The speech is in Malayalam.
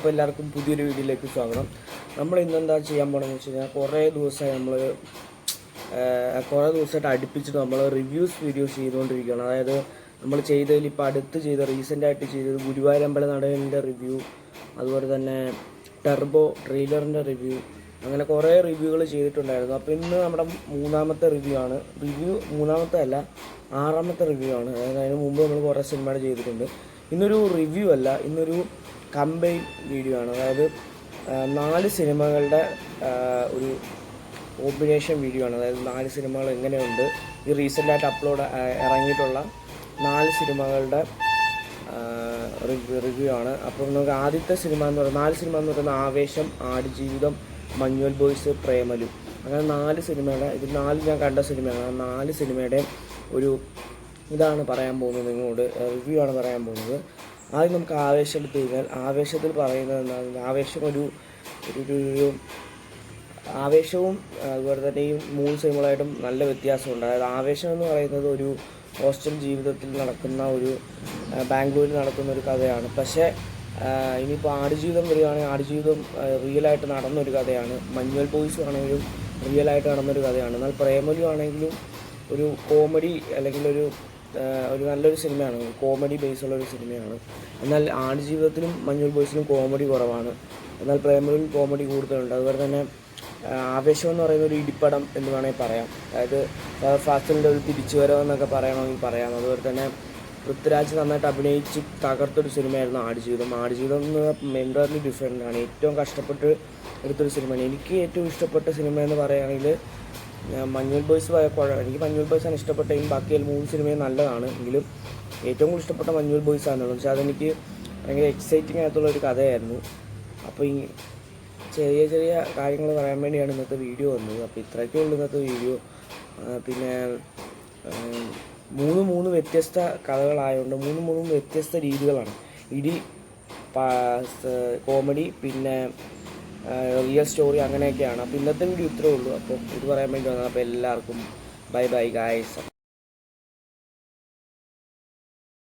അപ്പോൾ എല്ലാവർക്കും പുതിയൊരു വീഡിയോയിലേക്ക് സ്വാഗതം. നമ്മൾ ഇന്നെന്താ ചെയ്യാൻ പോകണമെന്ന് വെച്ച് കഴിഞ്ഞാൽ കുറേ ദിവസമായിട്ട് അടുപ്പിച്ചിട്ട് നമ്മൾ റിവ്യൂസ് വീഡിയോസ് ചെയ്തുകൊണ്ടിരിക്കുകയാണ്. അതായത് നമ്മൾ ചെയ്തതിൽ ഇപ്പോൾ അടുത്ത് റീസെൻ്റായിട്ട് ചെയ്തത് ഗുരുവായൂരമ്പല നടേൻ്റെ റിവ്യൂ, അതുപോലെ തന്നെ ടെർബോ ട്രെയിലറിൻ്റെ റിവ്യൂ, അങ്ങനെ കുറേ റിവ്യൂകൾ ചെയ്തിട്ടുണ്ടായിരുന്നു. അപ്പോൾ ഇന്ന് നമ്മുടെ മൂന്നാമത്തെ മൂന്നാമത്തെ അല്ല 6ാമത്തെ റിവ്യൂ ആണ്. അതായത് അതിന് മുമ്പ് നമ്മൾ കുറേ സിനിമകൾ ചെയ്തിട്ടുണ്ട്. ഇന്നൊരു റിവ്യൂ അല്ല, ഇന്നൊരു കമ്പൈൻ വീഡിയോ ആണ്. അതായത് 4 സിനിമകളുടെ ഒരു കോമ്പിനേഷൻ വീഡിയോ ആണ്. അതായത് 4 സിനിമകൾ എങ്ങനെയുണ്ട്, ഈ റീസെൻ്റായിട്ട് ഇറങ്ങിയിട്ടുള്ള 4 സിനിമകളുടെ റിവ്യൂ ആണ്. അപ്പം നമുക്ക് ആദ്യത്തെ സിനിമ എന്ന് പറയുന്നത് 4 സിനിമ എന്ന് പറയുന്നത് ആവേശം, ആടുജീവിതം, മഞ്ഞുവൽ ബോയ്സ്, പ്രേമലു, അങ്ങനെ 4 സിനിമയുടെ, ഇത് 4 ഞാൻ കണ്ട സിനിമയാണ്. 4 സിനിമയുടെ ഒരു ഇതാണ് പറയാൻ പോകുന്നത്, നിങ്ങളോട് റിവ്യൂ ആണ് പറയാൻ പോകുന്നത്. ആദ്യം നമുക്ക് ആവേശം എടുത്തു കഴിഞ്ഞാൽ, ആവേശത്തിൽ പറയുന്നത് എന്താണ്, ആവേശവും അതുപോലെ തന്നെ ഈ 3 സിനിമകളായിട്ടും നല്ല വ്യത്യാസമുണ്ട്. അതായത് ആവേശം എന്ന് പറയുന്നത് ഒരു ഹോസ്റ്റൽ ജീവിതത്തിൽ നടക്കുന്ന ബാംഗ്ലൂരിൽ നടക്കുന്ന ഒരു കഥയാണ്. പക്ഷേ ഇനിയിപ്പോൾ ആടുജീവിതം വരികയാണെങ്കിൽ ആടുജീവിതം റിയലായിട്ട് നടന്നൊരു കഥയാണ്. മഞ്ഞുവൽ ബോയ്സ് ആണെങ്കിലും റിയലായിട്ട് നടന്നൊരു കഥയാണ്. എന്നാൽ പ്രേമലു ആണെങ്കിലും ഒരു കോമഡി അല്ലെങ്കിൽ ഒരു നല്ലൊരു സിനിമയാണ്, കോമഡി ബേസുള്ളൊരു സിനിമയാണ്. എന്നാൽ ആടുജീവിതത്തിലും മഞ്ഞുവൽ ബോയ്സിലും കോമഡി കുറവാണ്, എന്നാൽ പ്രേമലുവിൽ കോമഡി കൂടുതലുണ്ട്. അതുപോലെ തന്നെ ആവേശം എന്ന് പറയുന്ന ഒരു ഇടിപ്പടം എന്ന് വേണമെങ്കിൽ പറയാം. അതായത് ഫാസിലിൻ്റെ ഒരു തിരിച്ചുവരവെന്നൊക്കെ പറയണമെങ്കിൽ പറയാം. അതുപോലെ തന്നെ പൃഥ്വിരാജ് നന്നായിട്ട് അഭിനയിച്ച് തകർത്തൊരു സിനിമയായിരുന്നു ആടുജീവിതം. ആടുജീവിതം എന്ന് എൻ്റയർലി ഡിഫറെൻ്റ് ആണ്, ഏറ്റവും കഷ്ടപ്പെട്ട് എടുത്തൊരു സിനിമയാണ്. എനിക്ക് ഏറ്റവും ഇഷ്ടപ്പെട്ട സിനിമ എന്ന് പറയുകയാണെങ്കിൽ മഞ്ഞുവൽ ബോയ്സ് എനിക്ക് മഞ്ഞുവൽ ബോയ്സാണ് ഇഷ്ടപ്പെട്ടെങ്കിലും ബാക്കി 3 സിനിമയും നല്ലതാണ്. എങ്കിലും ഏറ്റവും കൂടുതൽ ഇഷ്ടപ്പെട്ട മഞ്ഞുവൽ ബോയ്സ് ആണെന്നുള്ളത്. പക്ഷേ അതെനിക്ക് ഭയങ്കര എക്സൈറ്റിംഗ് ആയിട്ടുള്ളൊരു കഥയായിരുന്നു. അപ്പോൾ ഈ ചെറിയ കാര്യങ്ങൾ പറയാൻ വേണ്ടിയാണ് ഇന്നത്തെ വീഡിയോ വന്നത്. അപ്പോൾ ഇത്രയൊക്കെ ഉള്ളൂ ഇന്നത്തെ വീഡിയോ. പിന്നെ 3 വ്യത്യസ്ത കഥകളായതുകൊണ്ട് 3 വ്യത്യസ്ത രീതികളാണ്. ഇടി, കോമഡി, പിന്നെ റിയൽ സ്റ്റോറി, അങ്ങനെയൊക്കെയാണ്. അപ്പോൾ ഇന്നത്തെ വീഡിയോ ഇത്രേ ഉള്ളൂ. അപ്പോൾ ഇത് പറയാൻ വേണ്ടി വന്നത്. അപ്പോൾ എല്ലാവർക്കും ബൈ ഗായ്സ്.